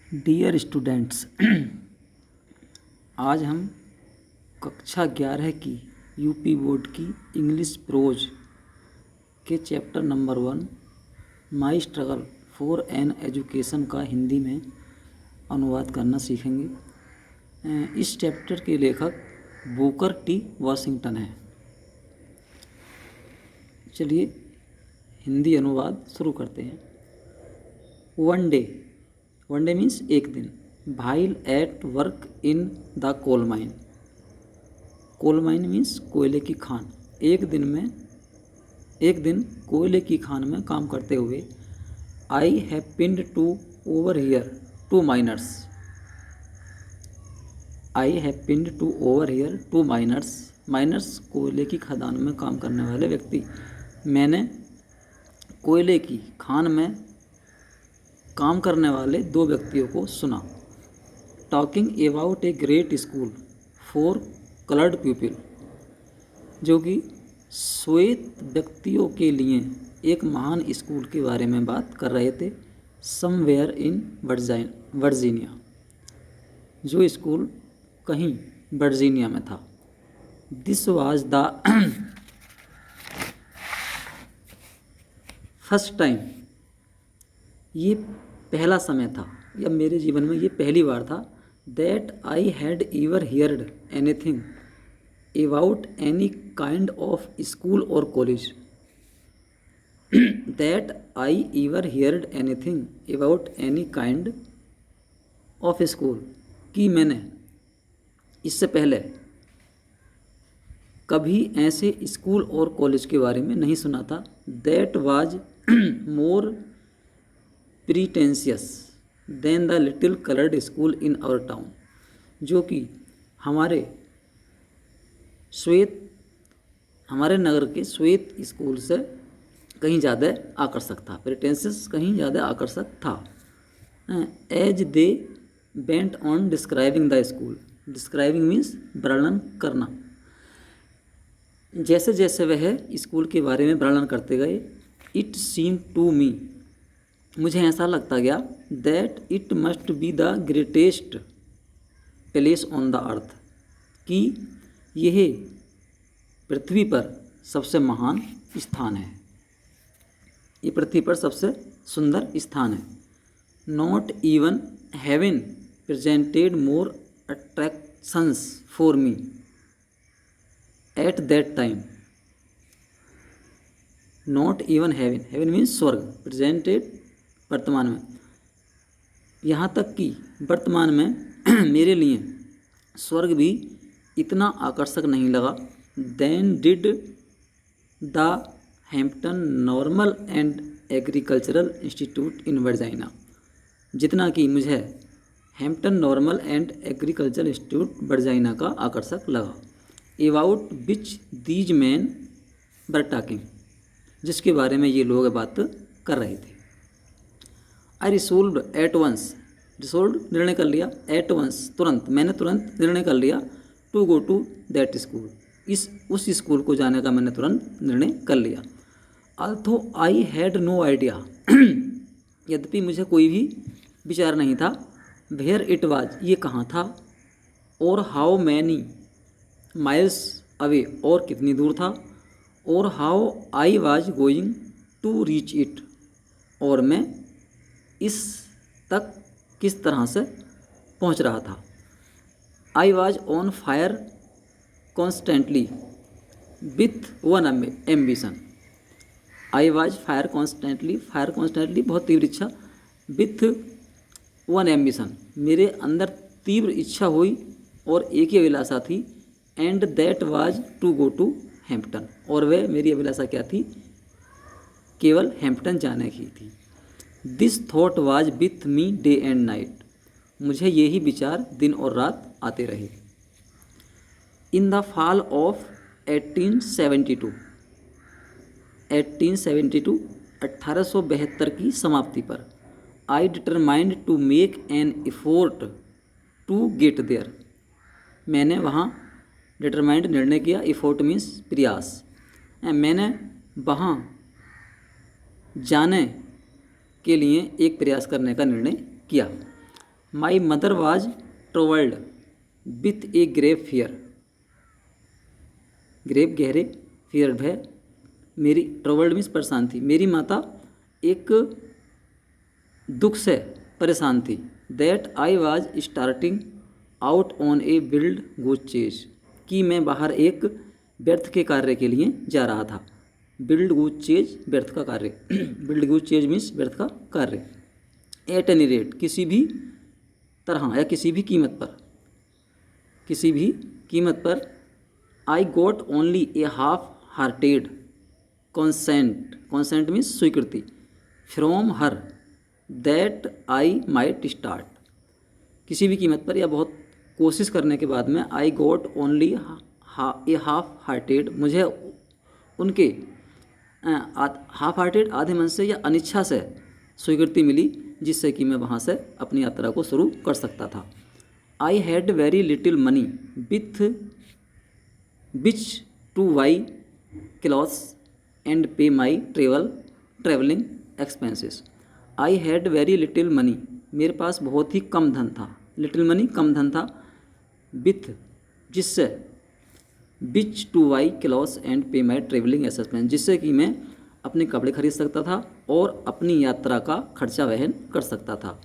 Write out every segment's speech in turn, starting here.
Dear students, आज हम कक्षा 11 की यूपी बोर्ड की इंग्लिश प्रोज के chapter number 1 my struggle for an education का हिंदी में अनुवाद करना सीखेंगे। इस चैप्टर के लेखक बुकर टी वॉशिंगटन हैं। चलिए हिंदी अनुवाद शुरू करते हैं। वन डे मीन्स एक दिन। While at work in the coal mine. Coal mine means कोयले की खान। एक दिन कोयले की खान में काम करते हुए I happened to overhear two miners. I happened to overhear two miners. Miners कोयले की खदान में काम करने वाले व्यक्ति। मैंने कोयले की खान में काम करने वाले दो व्यक्तियों को सुना। Talking about a great school for coloured people, जो कि श्वेत व्यक्तियों के लिए एक महान स्कूल के बारे में बात कर रहे थे। समवेयर इन वर्जीनिया, जो स्कूल कहीं वर्जीनिया में था। This was the first time, ये पहला समय था या मेरे जीवन में ये पहली बार था। That I had ever heard anything about any kind of school और college. That I ever heard anything about any kind of school, कि मैंने इससे पहले कभी ऐसे स्कूल और कॉलेज के बारे में नहीं सुना था। That was more pretentious than the little coloured school in our town, जो कि हमारे नगर के श्वेत स्कूल से कहीं ज़्यादा आकर्षक था। प्रीटेंशियस कहीं ज़्यादा आकर्षक था। As they went on describing the school. Describing means वर्णन करना। जैसे जैसे वह स्कूल के बारे में वर्णन करते गए, इट सीम टू मी, मुझे ऐसा लगता गया, that it must be the greatest place on the earth, कि यह पृथ्वी पर सबसे महान स्थान है। ये पृथ्वी पर सबसे सुंदर स्थान है। Not even heaven presented more attractions for me at that time. Not even heaven, heaven means स्वर्ग, प्रेजेंटेड वर्तमान में, यहाँ तक कि वर्तमान में मेरे लिए स्वर्ग भी इतना आकर्षक नहीं लगा। Than did the Hampton Normal and Agricultural Institute in Virginia, जितना कि मुझे Hampton Normal and Agricultural Institute Virginia का आकर्षक लगा। About which these men were talking, जिसके बारे में ये लोग बात कर रहे थे। I resolved at once, resolve निर्णय कर लिया, एट वंस तुरंत, मैंने तुरंत निर्णय कर लिया, to go to that school, उस स्कूल को जाने का मैंने तुरंत निर्णय कर लिया। Although I had no idea, यद्यपि मुझे कोई भी विचार नहीं था, वेयर इट वाज, ये कहाँ था, और हाउ मैनी माइल्स अवे, और कितनी दूर था, और how I was going to reach it, और मैं इस तक किस तरह से पहुंच रहा था। I was on fire constantly with one ambition. I was fire constantly बहुत तीव्र इच्छा, विथ वन एम्बिशन, मेरे अंदर तीव्र इच्छा हुई और एक ही अभिलाषा थी। And that was to go to Hampton, और वह मेरी अभिलाषा क्या थी, केवल हैम्पटन जाने की थी। This thought was with me day and night, मुझे यही विचार दिन और रात आते रहे। इन द फॉल ऑफ 1872, 1872 की समाप्ति पर, I determined to make an effort to get there, मैंने वहाँ डिटरमाइंड निर्णय किया, एफोर्ट मीन्स प्रयास, मैंने वहाँ जाने के लिए एक प्रयास करने का निर्णय किया। My mother was troubled with a grave fear. Grave गहरे, फियर भय। मेरी ट्रोवल्ड मीन्स परेशान थी। मेरी माता एक दुख से परेशान थी। That I was starting out on a wild goose chase, कि मैं बाहर एक व्यर्थ के कार्य के लिए जा रहा था। बिल्ड गूज चेज, व्यर्थ का कार्य। बिल्ड गूज चेज मीन्स व्यर्थ का कार्य। एट एनी रेट, किसी भी तरह या किसी भी कीमत पर, किसी भी कीमत पर। I got only a half hearted consent, consent means स्वीकृति, from her that I might start, किसी भी कीमत पर या बहुत कोशिश करने के बाद में। आई got only a half hearted, मुझे उनके हाफ हार्टेड आधे मन से या अनिच्छा से स्वीकृति मिली, जिससे कि मैं वहाँ से अपनी यात्रा को शुरू कर सकता था। I had very little money with which to buy clothes and pay my travelling expenses. I had very little money, मेरे पास बहुत ही कम धन था। लिटिल मनी, कम धन था। विथ, जिससे, विच to buy clothes and pay my travelling expense, जिससे कि मैं अपने कपड़े खरीद सकता था और अपनी यात्रा का खर्चा वहन कर सकता था।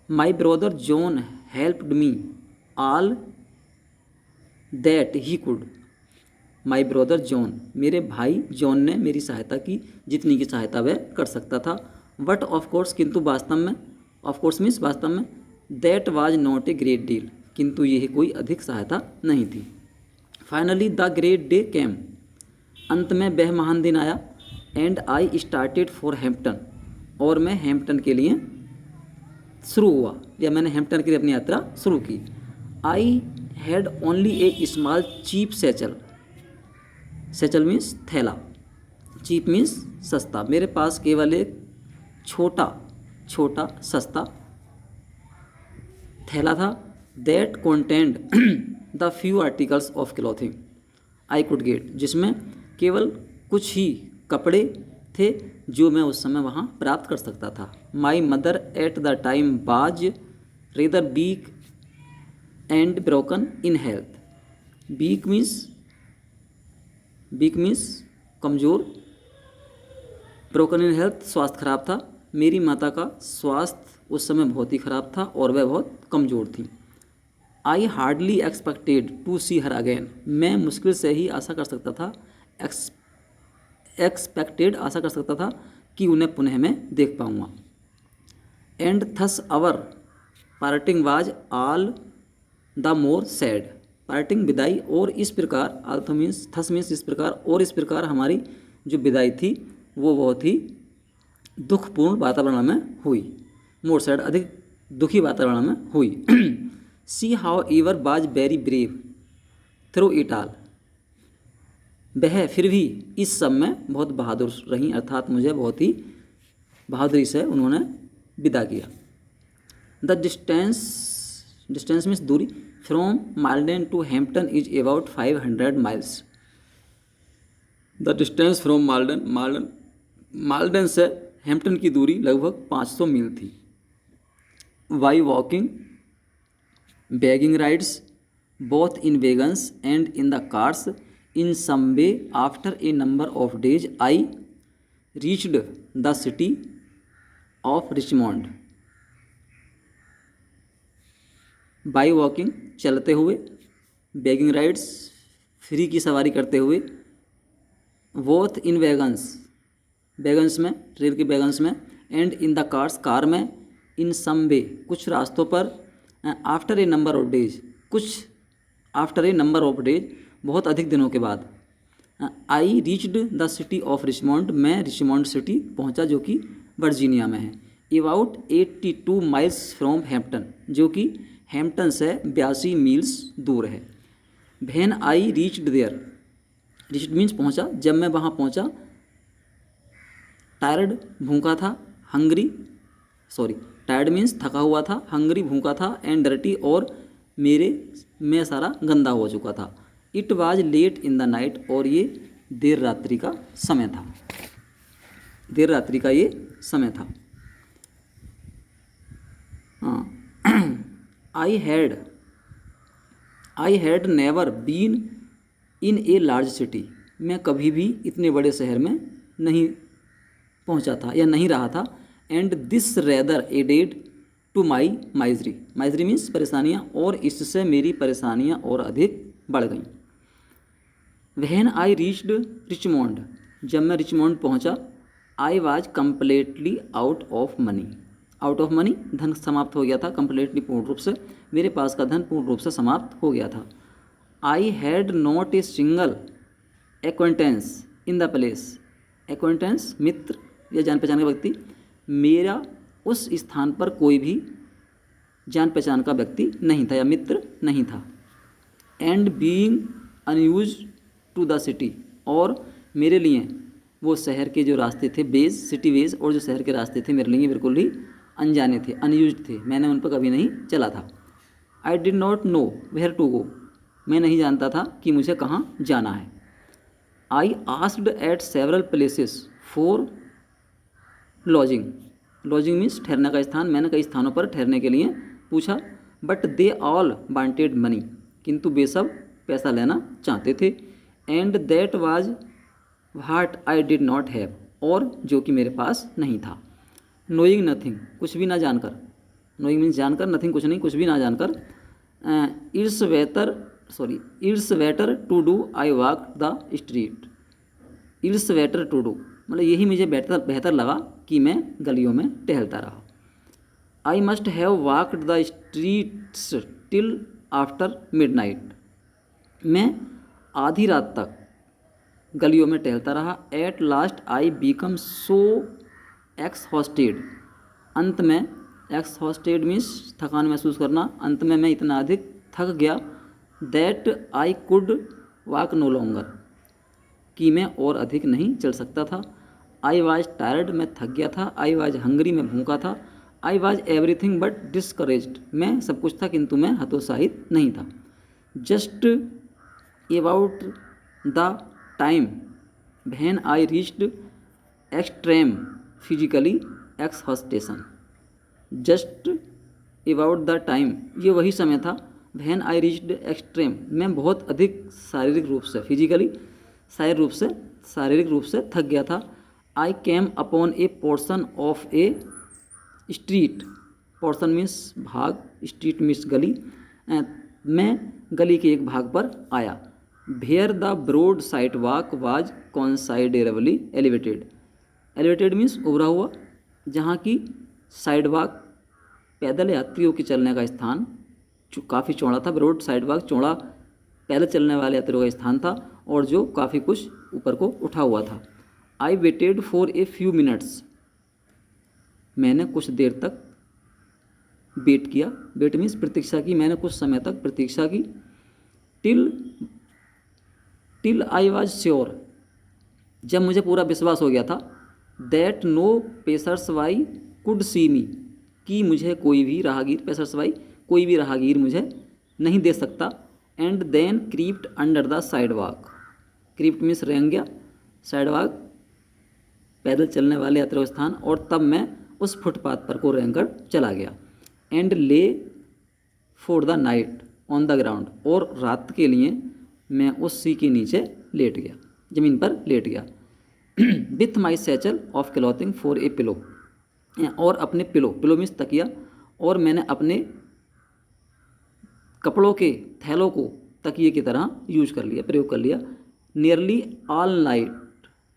My brother John helped me all that he could. My brother John, मेरे भाई जॉन ने मेरी सहायता की जितनी की सहायता वह कर सकता था। बट ऑफ कोर्स, किंतु वास्तव में, ऑफ कोर्स मीन्स वास्तव में। That was not a great deal, किंतु यह कोई अधिक सहायता नहीं थी। फाइनली द ग्रेट डे केम, अंत में वह महान दिन आया। And I started for Hampton, और मैं हैम्पटन के लिए शुरू हुआ, या मैंने हैम्पटन के लिए अपनी यात्रा शुरू की। I had only a small cheap satchel, satchel means थैला, चीप मीन्स सस्ता। मेरे पास केवल एक छोटा सस्ता थैला था। That contained the few articles of clothing I could get, जिसमें केवल कुछ ही कपड़े थे जो मैं उस समय वहाँ प्राप्त कर सकता था। My mother at the time was rather weak and broken in health. Weak means कमज़ोर, ब्रोकन इन हेल्थ स्वास्थ्य खराब था। मेरी माता का स्वास्थ्य उस समय बहुत ही खराब था और वह बहुत कमज़ोर थी। I hardly expected to see her again, मैं मुश्किल से ही आशा कर सकता था, एक्सपेक्टेड आशा कर सकता था कि उन्हें पुनः मैं देख पाऊँगा। And thus our parting was all the more sad, parting विदाई, और इस प्रकार, ऑल्थो मीन्स, थस मीन्स इस प्रकार, और इस प्रकार हमारी जो विदाई थी वो बहुत ही दुखपूर्ण वातावरण में हुई। मोर सैड, अधिक दुखी वातावरण में हुई। See how ever was very brave through it all, वह फिर भी इस सब में बहुत बहादुर रहीं, अर्थात मुझे बहुत ही बहादुरी से उन्होंने विदा किया। द डिस्टेंस मीन्स दूरी, from Malden to Hampton is about 500 miles. The distance from Malden से हैम्पटन की दूरी लगभग 500 मील थी। By walking, begging rides, both in wagons and in the cars, in some way after a number of days I reached the city of Richmond. By walking, चलते हुए, begging rides, free की सवारी करते हुए, बोथ इन वैगन्स में, rail के wagons में, and in the cars, car में, इन सम वे, कुछ रास्तों पर, after a number of days, कुछ after a number of days, बहुत अधिक दिनों के बाद। I reached the city of Richmond, मैं रिचमोंड सिटी पहुंचा जो कि वर्जीनिया में है। अबाउट 82 माइल्स फ्रॉम हैम्पटन, जो कि हैम्पटन से 82 मील्स दूर है। When I reached there, reached means पहुंचा, जब मैं वहाँ पहुंचा। टायर्ड, भूखा था, टायर्ड मीन्स थका हुआ था, हंग्री भूखा था, एंड डर्टी, और मैं सारा गंदा हो चुका था। It was late in the night, और ये देर रात्रि का समय था, देर रात्रि का ये समय था। हाँ I had I had never been in a large city, मैं कभी भी इतने बड़े शहर में नहीं पहुंचा था या नहीं रहा था। And this rather added to my misery, misery means परेशानियाँ, और इससे मेरी परेशानियाँ और अधिक बढ़ गईं। व्हेन आई रीच्ड रिचमोंड, जब मैं रिचमोंड पहुंचा, I was completely out of money, out of money धन समाप्त हो गया था, कम्प्लीटली पूर्ण रूप से, मेरे पास का धन पूर्ण रूप से समाप्त हो गया था। I had not a single acquaintance in the place, acquaintance मित्र या जान पहचान का व्यक्ति, मेरा उस स्थान पर कोई भी जान पहचान का व्यक्ति नहीं था या मित्र नहीं था। And being unused to the city, और मेरे लिए वो शहर के जो रास्ते थे, बेज सिटी वेज, और जो शहर के रास्ते थे मेरे लिए बिल्कुल ही अनजाने थे, अनयूज्ड थे, मैंने उन पर कभी नहीं चला था। I did not know where to go, मैं नहीं जानता था कि मुझे कहाँ जाना है। I asked at several places for lodging, lodging means ठहरने का स्थान, मैंने कई स्थानों पर ठहरने के लिए पूछा। But they all wanted money, किंतु वे सब पैसा लेना चाहते थे। And that was what I did not have, और जो कि मेरे पास नहीं था। नोइंग नथिंग, कुछ भी ना जानकर, नोइंग मीन्स जानकर, नथिंग कुछ नहीं, कुछ भी ना जानकर। It's better to do I walk the street, it's better to do मतलब यही मुझे बेहतर लगा कि मैं गलियों में टहलता रहा। I must have walked the streets till after midnight, मैं आधी रात तक गलियों में टहलता रहा। At last I become so exhausted, अंत में, एक्सहॉस्टेड मीन्स थकान महसूस करना, अंत में मैं इतना अधिक थक गया। That I could walk no longer, कि मैं और अधिक नहीं चल सकता था। आई वॉज टायर्ड, मैं थक गया था। आई वॉज हंग्री, मैं भूखा था। I was everything but discouraged, मैं सब कुछ था किंतु मैं हतोत्साहित नहीं था। Just about the time when I reached extreme physically exhaustion, just about the time, ये वही समय था, व्हेन आई रीच्ड एक्सट्रेम, मैं बहुत अधिक शारीरिक रूप से, फिजिकली शारीरिक रूप से थक गया था। I came upon a portion of a street, portion means भाग, स्ट्रीट मीन्स गली, मैं गली के एक भाग पर आया। Where the broad sidewalk was considerably elevated, elevated means उभरा हुआ, जहाँ की साइड वॉक पैदल यात्रियों के चलने का स्थान काफ़ी चौड़ा था। ब्रॉड साइड वॉक चौड़ा पैदल चलने वाले यात्रियों का स्थान था, और जो काफ़ी कुछ ऊपर को उठा हुआ था। I waited for a few minutes, मैंने कुछ देर तक वेट किया, वेट मीन्स प्रतीक्षा की, मैंने कुछ समय तक प्रतीक्षा की। टिल आई वॉज श्योर, जब मुझे पूरा विश्वास हो गया था। That no passers by could see me, कि मुझे कोई भी राहगीर, पेसर्स वाई कोई भी राहगीर मुझे नहीं दे सकता। And then crept under the sidewalk, crept means रेंग गया, साइड वॉक पैदल चलने वाले यात्रा स्थान, और तब मैं उस फुटपाथ पर को रेंग कर चला गया। एंड ले for the night on the ground, और रात के लिए मैं उसी के नीचे लेट गया, ज़मीन पर लेट गया। With my satchel of clothing for a pillow, और अपने पिलो मीन्स तकिया, और मैंने अपने कपड़ों के थैलों को तकिए की तरह यूज कर लिया, प्रयोग कर लिया। नियरली ऑल नाइट,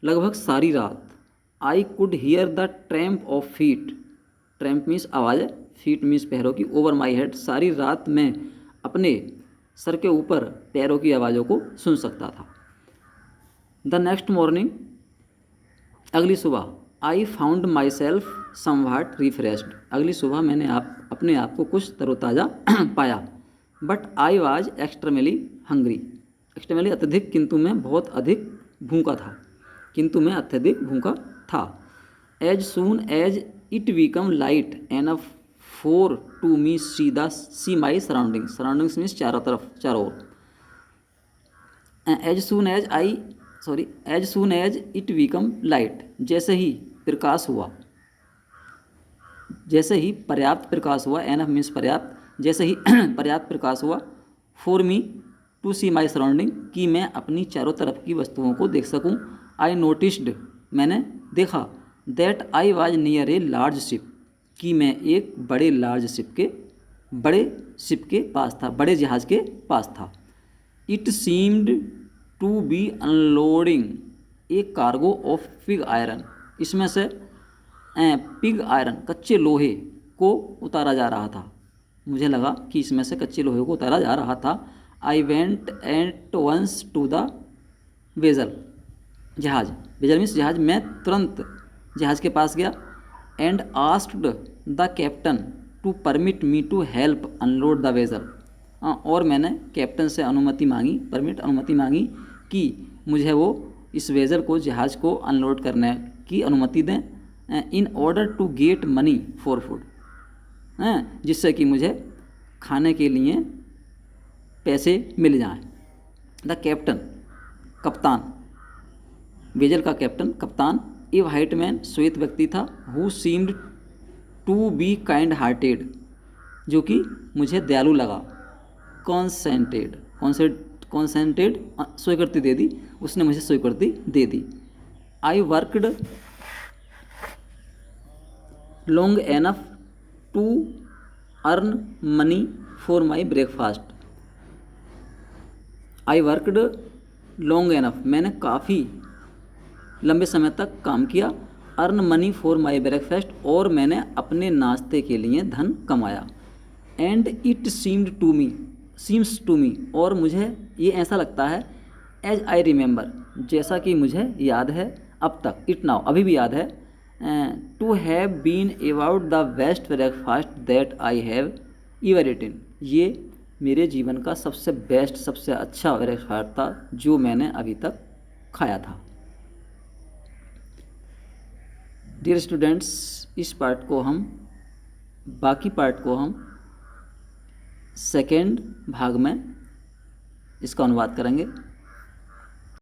लगभग सारी रात। I could hear the tramp of feet, tramp means आवाज़, फीट मीन्स पैरों की, ओवर माई हेड, सारी रात मैं अपने सर के ऊपर पैरों की आवाज़ों को सुन सकता था। द नेक्स्ट मॉर्निंग, अगली सुबह, I found my self somewhat refreshed, अगली सुबह मैंने अपने आप को कुछ तरोताज़ा पाया। But I was extremely hungry, extremely अत्यधिक, किंतु मैं बहुत अधिक भूखा था, किंतु मैं अत्यधिक भूखा था। As soon as it become light enough for to me see my surroundings, surroundings means चारों तरफ, चारों ओर। As soon as it become light, जैसे ही प्रकाश हुआ, जैसे ही पर्याप्त प्रकाश हुआ, एनफ मीन्स पर्याप्त, जैसे ही पर्याप्त प्रकाश हुआ, for me to see my surrounding, कि मैं अपनी चारों तरफ की वस्तुओं को देख सकूं। आई नोटिस्ड, मैंने देखा, that I was near a large ship, कि मैं एक बड़े शिप के पास था, बड़े जहाज़ के पास था। It seemed to be unloading a cargo of pig iron, इसमें से पिग आयरन कच्चे लोहे को उतारा जा रहा था। मुझे लगा कि इसमें से कच्चे लोहे को उतारा जा रहा था। I went at once to the vessel, जहाज, वेजल मीन्स जहाज, मैं तुरंत जहाज़ के पास गया। And asked the captain to permit me to help unload the vessel, और मैंने कैप्टन से अनुमति मांगी कि मुझे वो इस वेजल को, जहाज़ को अनलोड करने की अनुमति दें, in order to get money for food, जिससे कि मुझे खाने के लिए पैसे मिल जाएं। द कैप्टन, कप्तान, वेजल का कैप्टन, कप्तान, ए वाइट मैन, श्वेत व्यक्ति था, who seemed to be kind hearted, जो कि मुझे दयालु लगा। कॉन्सेंटेड, स्वीकृति दे दी, उसने मुझे स्वीकृति दे दी। I worked long enough to earn money for my breakfast. I worked long enough, मैंने काफ़ी लंबे समय तक काम किया। Earn money for my breakfast, और मैंने अपने नाश्ते के लिए धन कमाया। And it seems to me, और मुझे ये ऐसा लगता है, एज आई रिमेंबर, जैसा कि मुझे याद है अब तक, इट नाउ, अभी भी याद है, to have been about the best breakfast that I have ever eaten, ये मेरे जीवन का सबसे बेस्ट, सबसे अच्छा ब्रेकफास्ट था जो मैंने अभी तक खाया था। डियर स्टूडेंट्स, इस पार्ट को हम, बाकी पार्ट को हम सेकेंड भाग में इसका अनुवाद करेंगे।